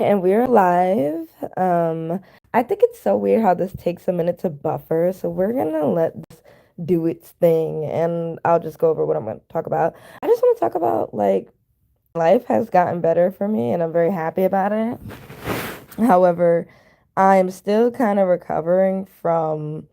And we're live. I think it's so weird how this takes a minute to buffer, so we're gonna let this do its thing, and I'll just go over what I'm gonna talk about. I just want to talk about like life has gotten better for me, and I'm very happy about it. However, I'm still kind of recovering from,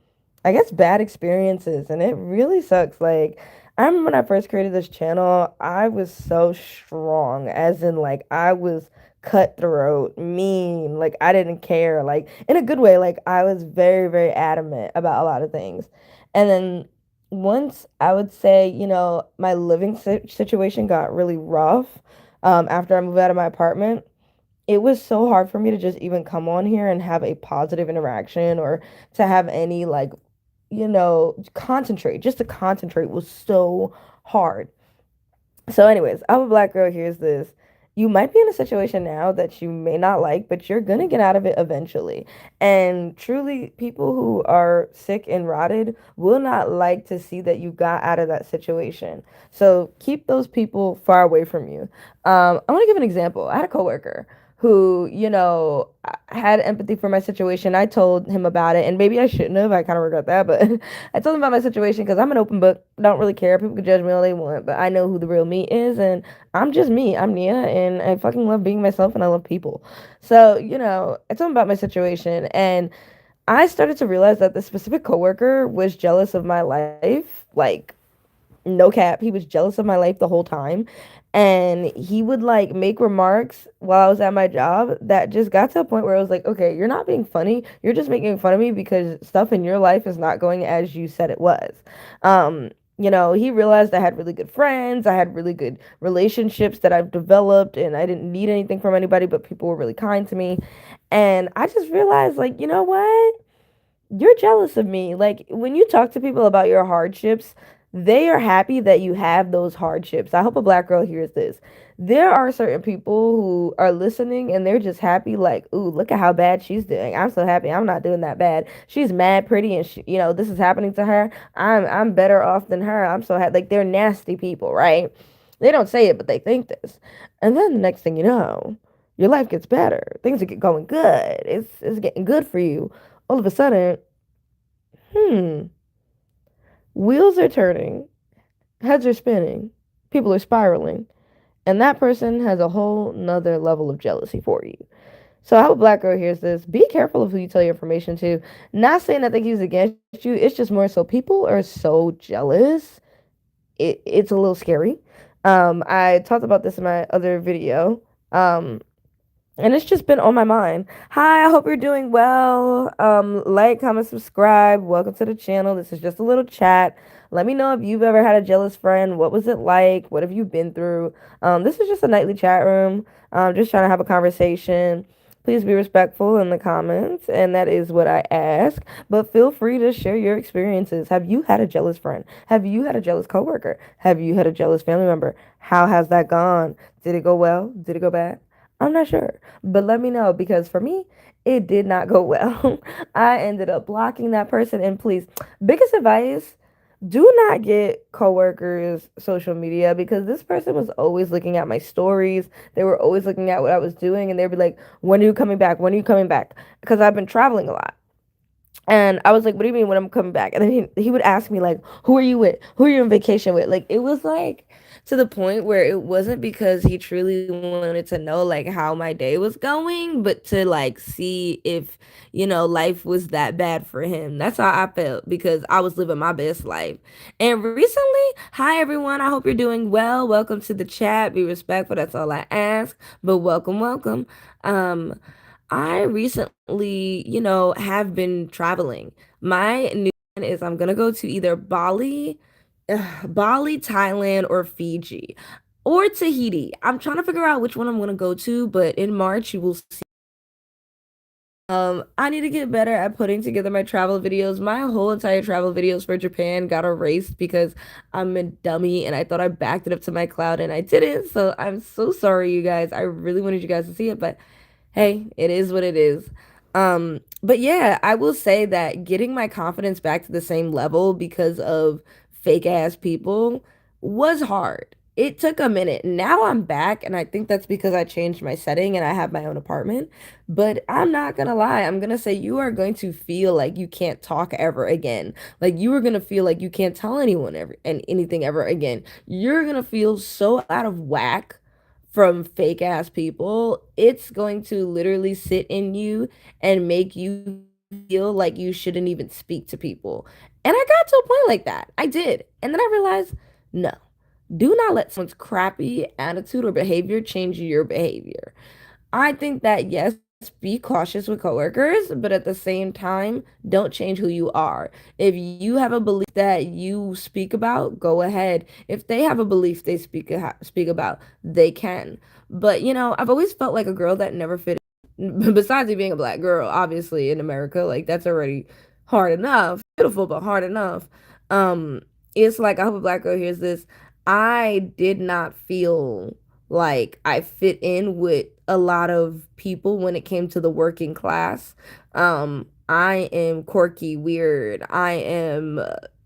I guess, bad experiences, and it really sucks. Like, I remember when I first created this channel, I was so strong, as in, like, I was cutthroat, mean, like, I didn't care, like, in a good way. Like, I was very, very adamant about a lot of things. And then once I would say, my living situation got really rough, after I moved out of my apartment, it was so hard for me to just even come on here and have a positive interaction or to have any like, concentrate. Just to concentrate was so hard. So, anyways, I'm a black girl. Here's this. You might be in a situation now that you may not like, but you're gonna get out of it eventually. And truly, people who are sick and rotted will not like to see that you got out of that situation. So keep those people far away from you. I want to give an example. I had a coworker who, had empathy for my situation. I told him about it, and maybe I shouldn't have. I kind of regret that, but I told him about my situation because I'm an open book. Don't really care. People can judge me all they want, but I know who the real me is, and I'm just me. I'm Nia, and I fucking love being myself, and I love people. So, I told him about my situation, and I started to realize that this specific coworker was jealous of my life. Like, no cap, he was jealous of my life the whole time. And he would like make remarks while I was at my job that just got to a point where I was like, okay, you're not being funny. You're just making fun of me because stuff in your life is not going as you said it was. He realized I had really good friends, I had really good relationships that I've developed, and I didn't need anything from anybody, but people were really kind to me. And I just realized, like, you know what? You're jealous of me. Like when you talk to people about your hardships, they are happy that you have those hardships. I hope a black girl hears this. There are certain people who are listening and they're just happy, like, ooh, look at how bad she's doing. I'm so happy I'm not doing that bad. She's mad pretty and this is happening to her. I'm better off than her. I'm so happy. Like they're nasty people, right? They don't say it, but they think this. And then the next thing you know, your life gets better. Things are going good. It's getting good for you. All of a sudden, hmm, wheels are turning, heads are spinning, people are spiraling, and that person has a whole nother level of jealousy for you. So I hope a black girl hears this. Be careful of who you tell your information to. Not saying that they use against you. It's just more so people are so jealous. It's a little scary. I talked about this in my other video. And it's just been on my mind. Hi, I hope you're doing well. Like, comment, subscribe. Welcome to the channel. This is just a little chat. Let me know if you've ever had a jealous friend. What was it like? What have you been through? This is just a nightly chat room. Just trying to have a conversation. Please be respectful in the comments, and that is what I ask. But feel free to share your experiences. Have you had a jealous friend? Have you had a jealous coworker? Have you had a jealous family member? How has that gone? Did it go well? Did it go bad? I'm not sure, but let me know because for me, it did not go well. I ended up blocking that person. And please, biggest advice, do not get coworkers' social media because this person was always looking at my stories. They were always looking at what I was doing and they'd be like, "When are you coming back? When are you coming back?" Because I've been traveling a lot. And I was like, "What do you mean when I'm coming back?" And then he would ask me like, "Who are you with? Who are you on vacation with?" Like it was like to the point where it wasn't because he truly wanted to know like how my day was going, but to like see if, life was that bad for him. That's how I felt because I was living my best life. And recently, hi everyone, I hope you're doing well. Welcome to the chat. Be respectful. That's all I ask. But welcome, welcome. Um I recently, have been traveling. My new plan is I'm gonna go to either Bali, Thailand, or Fiji, or Tahiti. I'm trying to figure out which one I'm gonna go to, but in March you will see. I need to get better at putting together my travel videos. My whole entire travel videos for Japan got erased because I'm a dummy and I thought I backed it up to my cloud and I didn't. So I'm so sorry, you guys. I really wanted you guys to see it, but hey, it is what it is. But yeah, I will say that getting my confidence back to the same level because of fake ass people was hard. it took a minute. Now I'm back, and I think that's because I changed my setting and I have my own apartment. But I'm not gonna lie, I'm gonna say you are going to feel like you can't talk ever again. Like you are gonna feel like you can't tell anyone ever and anything ever again. You're gonna feel so out of whack from fake ass people. It's going to literally sit in you and make you feel like you shouldn't even speak to people. And I got to a point like that. I did. And then I realized, no, do not let someone's crappy attitude or behavior change your behavior. I think that yes, be cautious with coworkers, but at the same time, don't change who you are. If you have a belief that you speak about, go ahead. If they have a belief they speak about, they can. But I've always felt like a girl that never fit besides it being a black girl, obviously in America, like that's already hard enough. Beautiful, but hard enough. Um, it's like I hope a black girl hears this. I did not feel like I fit in with a lot of people when it came to the working class. I am quirky, weird. I am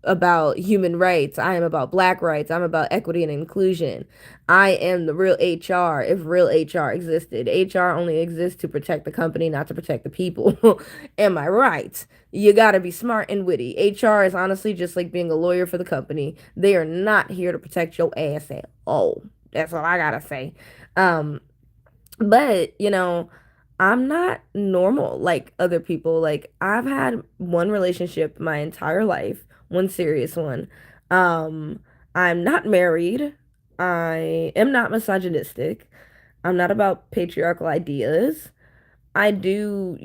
about human rights. I am about black rights. I'm about equity and inclusion. I am the real HR if real HR existed. HR only exists to protect the company, not to protect the people. Am I right? You gotta be smart and witty. HR is honestly just like being a lawyer for the company. They are not here to protect your ass at all. That's all I gotta say. Um, but, I'm not normal like other people. Like, I've had one relationship my entire life, one serious one. Um, I'm not married. I am not misogynistic. I'm not about patriarchal ideas. I do,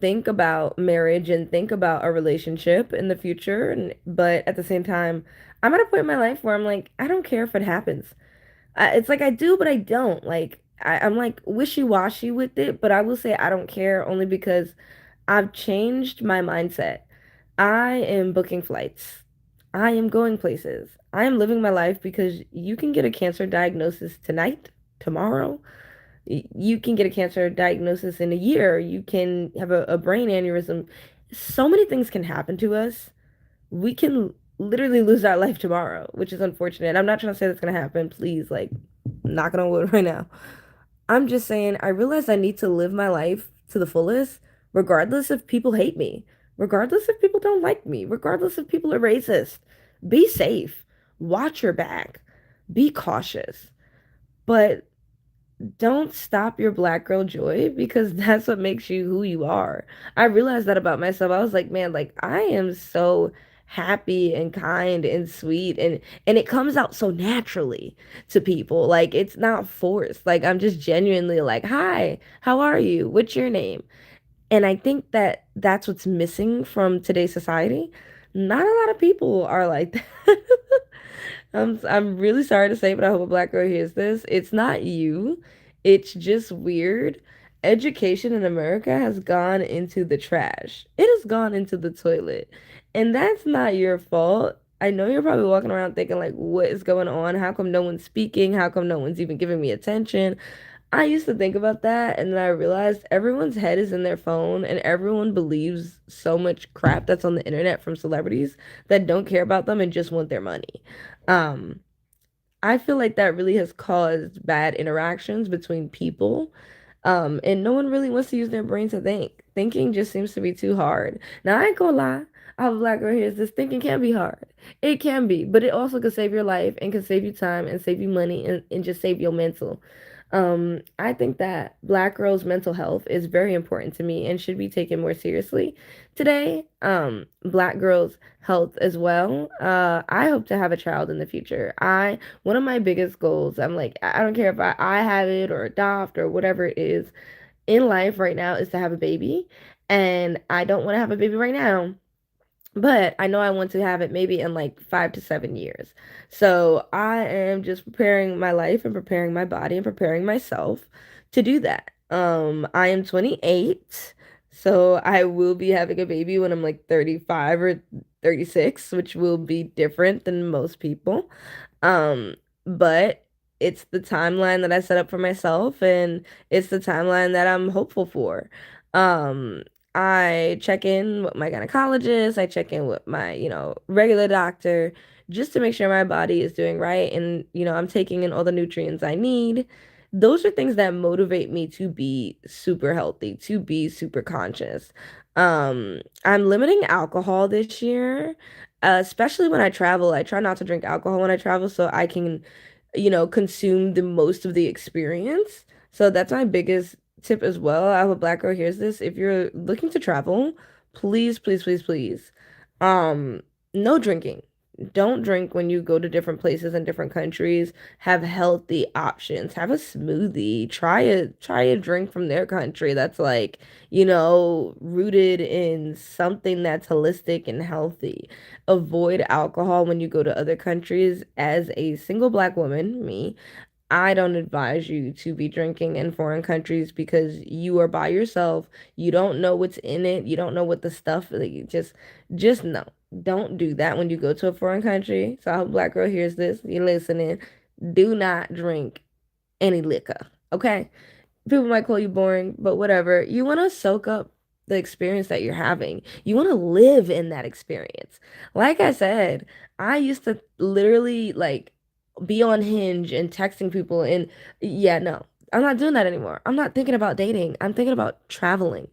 think about marriage and think about a relationship in the future. But at the same time, I'm at a point in my life where I'm like, I don't care if it happens. It's like I do, but I don't. Like I'm like wishy-washy with it, but I will say I don't care only because I've changed my mindset. I am booking flights. I am going places. I am living my life because you can get a cancer diagnosis tonight, tomorrow. You can get a cancer diagnosis in a year. You can have a brain aneurysm. So many things can happen to us. We can literally lose our life tomorrow, which is unfortunate. I'm not trying to say that's gonna happen. Please, like, knocking on wood right now. I'm just saying, I realize I need to live my life to the fullest, regardless if people hate me, regardless if people don't like me, regardless if people are racist. Be safe. Watch your back. Be cautious. But don't stop your black girl joy because that's what makes you who you are. I realized that about myself. I was like, man, like I am so happy and kind and sweet and it comes out so naturally to people. Like it's not forced. Like I'm just genuinely like, "Hi, how are you? What's your name?" And I think that that's what's missing from today's society. Not a lot of people are like that. I'm really sorry to say, but I hope a black girl hears this. It's not you. It's just weird. Education in America has gone into the trash. It has gone into the toilet. And that's not your fault. I know you're probably walking around thinking like, what is going on? How come no one's speaking? How come no one's even giving me attention? I used to think about that, and then I realized everyone's head is in their phone, and everyone believes so much crap that's on the internet from celebrities that don't care about them and just want their money. Um, I feel like that really has caused bad interactions between people. And no one really wants to use their brain to think. Thinking just seems to be too hard. Now, I ain't gonna lie. Our black girl here is this thinking can be hard. It can be, but it also can save your life and can save you time and save you money and just save your mental. I think that black girls' mental health is very important to me and should be taken more seriously. Today, black girls' health as well. I hope to have a child in the future. One of my biggest goals, I'm like, I don't care if I have it or adopt or whatever it is in life right now, is to have a baby. And I don't want to have a baby right now. But I know I want to have it maybe in like 5 to 7 years. So I am just preparing my life and preparing my body and preparing myself to do that. I am 28, so I will be having a baby when I'm like 35 or 36, which will be different than most people. Um, but it's the timeline that I set up for myself, and it's the timeline that I'm hopeful for. Um, I check in with my gynecologist, I check in with my, regular doctor just to make sure my body is doing right and, I'm taking in all the nutrients I need. Those are things that motivate me to be super healthy, to be super conscious. I'm limiting alcohol this year, especially when I travel. I try not to drink alcohol when I travel so I can, consume the most of the experience. So that's my biggest tip as well. I have a black girl here's this. If you're looking to travel, please, please, please, please, um, no drinking. Don't drink when you go to different places and different countries. Have healthy options. Have a smoothie. Try a drink from their country that's like, rooted in something that's holistic and healthy. Avoid alcohol when you go to other countries. As a single black woman, me, I don't advise you to be drinking in foreign countries because you are by yourself. You don't know what's in it. You don't know what the stuff that you just no. Don't do that when you go to a foreign country. So I hope black girl hears this. You're listening. Do not drink any liquor. Okay? People might call you boring, but whatever. You want to soak up the experience that you're having. You want to live in that experience. Like I said, I used to literally like be on Hinge and texting people and yeah, no. I'm not doing that anymore. I'm not thinking about dating. I'm thinking about traveling.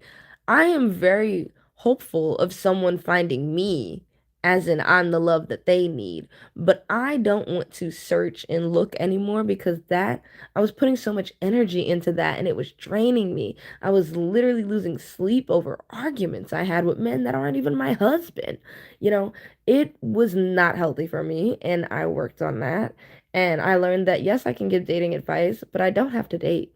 I am very hopeful of someone finding me as in I'm the love that they need, but I don't want to search and look anymore because that I was putting so much energy into that and it was draining me. I was literally losing sleep over arguments I had with men that aren't even my husband. You know, it was not healthy for me and I worked on that. And I learned that yes, I can give dating advice, but I don't have to date.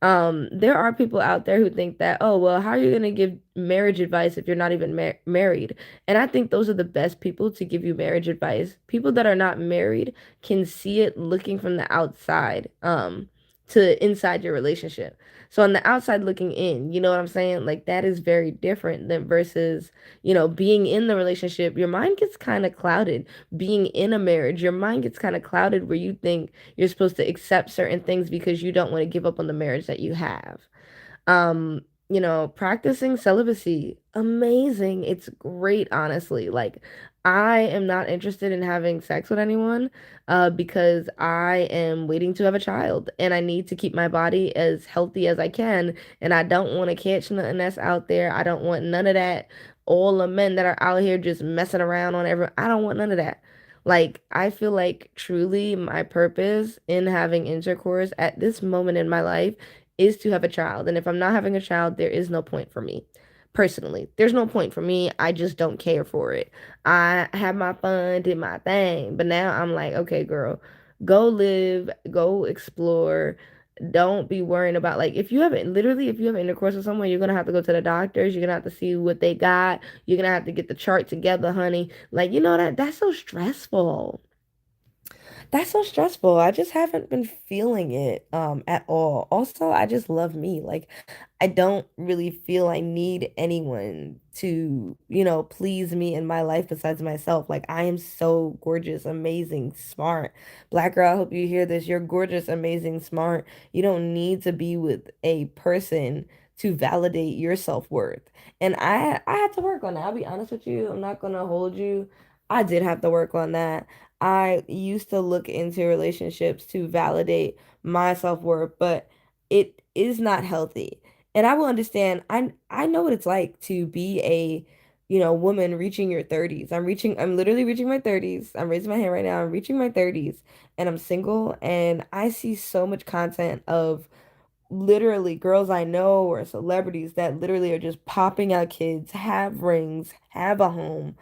There are people out there who think that, oh, well, how are you going to give marriage advice if you're not even married? And I think those are the best people to give you marriage advice. People that are not married can see it looking from the outside, to inside your relationship. So on the outside looking in, you know what I'm saying? Like that is very different than versus, being in the relationship. Your mind gets kind of clouded. Being in a marriage, your mind gets kind of clouded where you think you're supposed to accept certain things because you don't want to give up on the marriage that you have. Practicing celibacy, amazing. It's great, honestly. Like, I am not interested in having sex with anyone, because I am waiting to have a child and I need to keep my body as healthy as I can. And I don't want to catch nothing that's out there. I don't want none of that. All the men that are out here just messing around on everyone. I don't want none of that. Like, I feel like truly my purpose in having intercourse at this moment in my life is to have a child. And if I'm not having a child, there is no point for me. Personally, there's no point for me. I just don't care for it. I had my fun, did my thing, but now I'm like, okay, girl, go live, go explore. Don't be worrying about like if you have intercourse with someone, you're gonna have to go to the doctors. You're gonna have to see what they got. You're gonna have to get the chart together, honey. Like that's so stressful. That's so stressful. I just haven't been feeling it at all. Also, I just love me. Like I don't really feel I need anyone to, please me in my life besides myself. Like I am so gorgeous, amazing, smart. Black girl, I hope you hear this. You're gorgeous, amazing, smart. You don't need to be with a person to validate your self-worth. And I had to work on that. I'll be honest with you. I'm not gonna hold you. I did have to work on that. I used to look into relationships to validate my self-worth, but it is not healthy. And I will understand, I know what it's like to be a, woman reaching your 30s. I'm literally reaching my 30s. I'm raising my hand right now. I'm reaching my 30s and I'm single and I see so much content of literally girls I know or celebrities that literally are just popping out kids, have rings, have a home,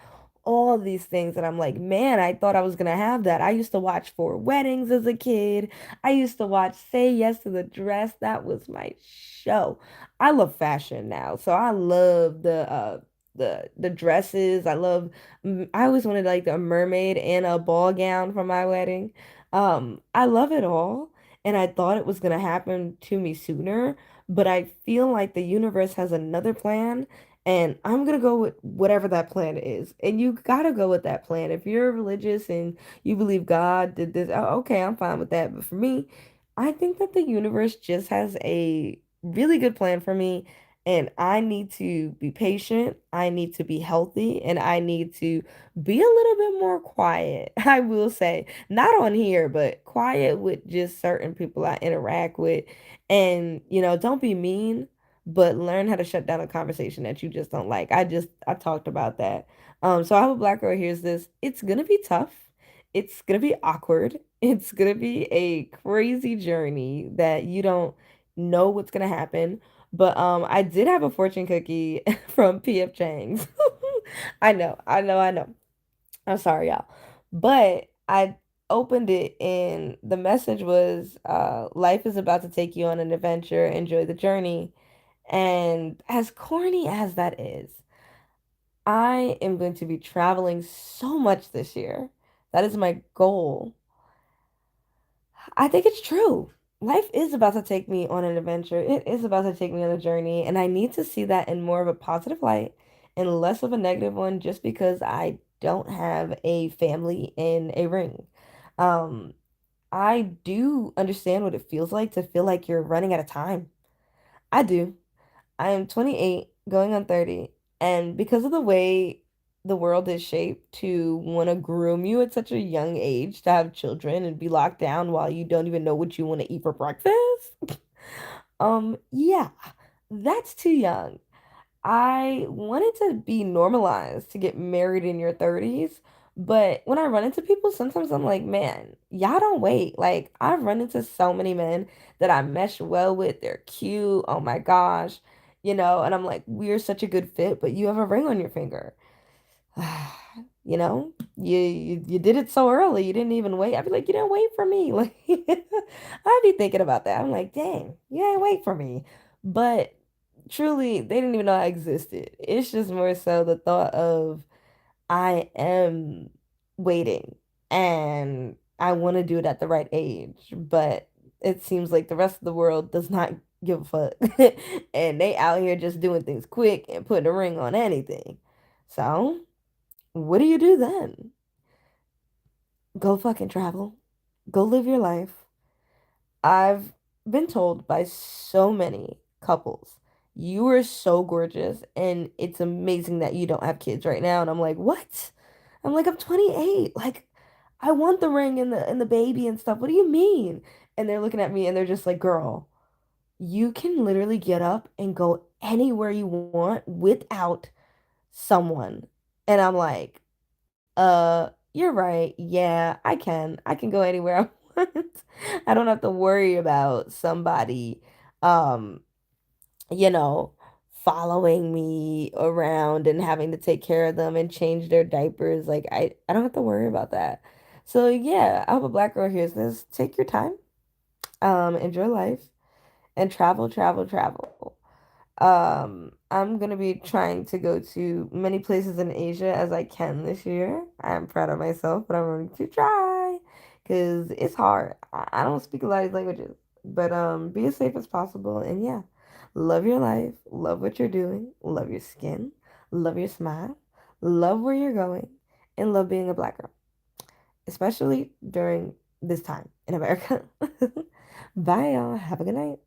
all these things. And I'm like, man, I thought I was gonna have that. I used to watch For Weddings as a kid. I used to watch Say Yes to the Dress. That was my show. I love fashion now. So I love the dresses. I always wanted like a mermaid and a ball gown for my wedding. I love it all and I thought it was going to happen to me sooner, but I feel like the universe has another plan, and I'm going to go with whatever that plan is. And you got to go with that plan. If you're religious and you believe God did this, oh, okay, I'm fine with that. But for me, I think that the universe just has a really good plan for me. And I need to be patient. I need to be healthy, and I need to be a little bit more quiet. I will say, not on here, but quiet with just certain people I interact with. And, don't be mean, but learn how to shut down a conversation that you just don't like. I talked about that. So I have a black girl hears this. It's gonna be tough. It's gonna be awkward. It's gonna be a crazy journey that you don't know what's gonna happen. But I did have a fortune cookie from PF Chang's. I know. I'm sorry, y'all. But I opened it and the message was life is about to take you on an adventure. Enjoy the journey. And as corny as that is, I am going to be traveling so much this year. That is my goal. I think it's true. Life is about to take me on an adventure. It is about to take me on a journey, and I need to see that in more of a positive light and less of a negative one just because I don't have a family in a ring. Um, I do understand what it feels like to feel like you're running out of time. I do. I am 28, going on 30, and because of the way the world is shaped to want to groom you at such a young age to have children and be locked down while you don't even know what you want to eat for breakfast, yeah, that's too young. I wanted to be normalized to get married in your 30s, but when I run into people, sometimes I'm like, man, y'all don't wait. Like, I've run into so many men that I mesh well with. They're cute. Oh my gosh. And I'm like, we're such a good fit, but you have a ring on your finger. You did it so early. You didn't even wait. I'd be like, you didn't wait for me. Like, I'd be thinking about that. I'm like, dang, you didn't wait for me. But truly, they didn't even know I existed. It's just more so the thought of I am waiting and I want to do it at the right age, but it seems like the rest of the world does not give a fuck. And they out here just doing things quick and putting a ring on anything. So, what do you do then? Go fucking travel. Go live your life. I've been told by so many couples, you are so gorgeous and it's amazing that you don't have kids right now. And I'm like, what? I'm like, I'm 28. Like, I want the ring and the baby and stuff. What do you mean? And they're looking at me and they're just like, girl, you can literally get up and go anywhere you want without someone. And I'm like, you're right. Yeah, I can. I can go anywhere I want. I don't have to worry about somebody, um, you know, following me around and having to take care of them and change their diapers. Like I don't have to worry about that. So yeah, I hope a black girl hears this. Take your time, enjoy life and travel, travel, travel. I'm gonna be trying to go to many places in Asia as I can this year. I'm proud of myself, but I'm going to try because it's hard. I don't speak a lot of these languages, but be as safe as possible. And yeah, love your life, love what you're doing, love your skin, love your smile, love where you're going, and love being a black girl, especially during this time in America. Bye, y'all. Have a good night.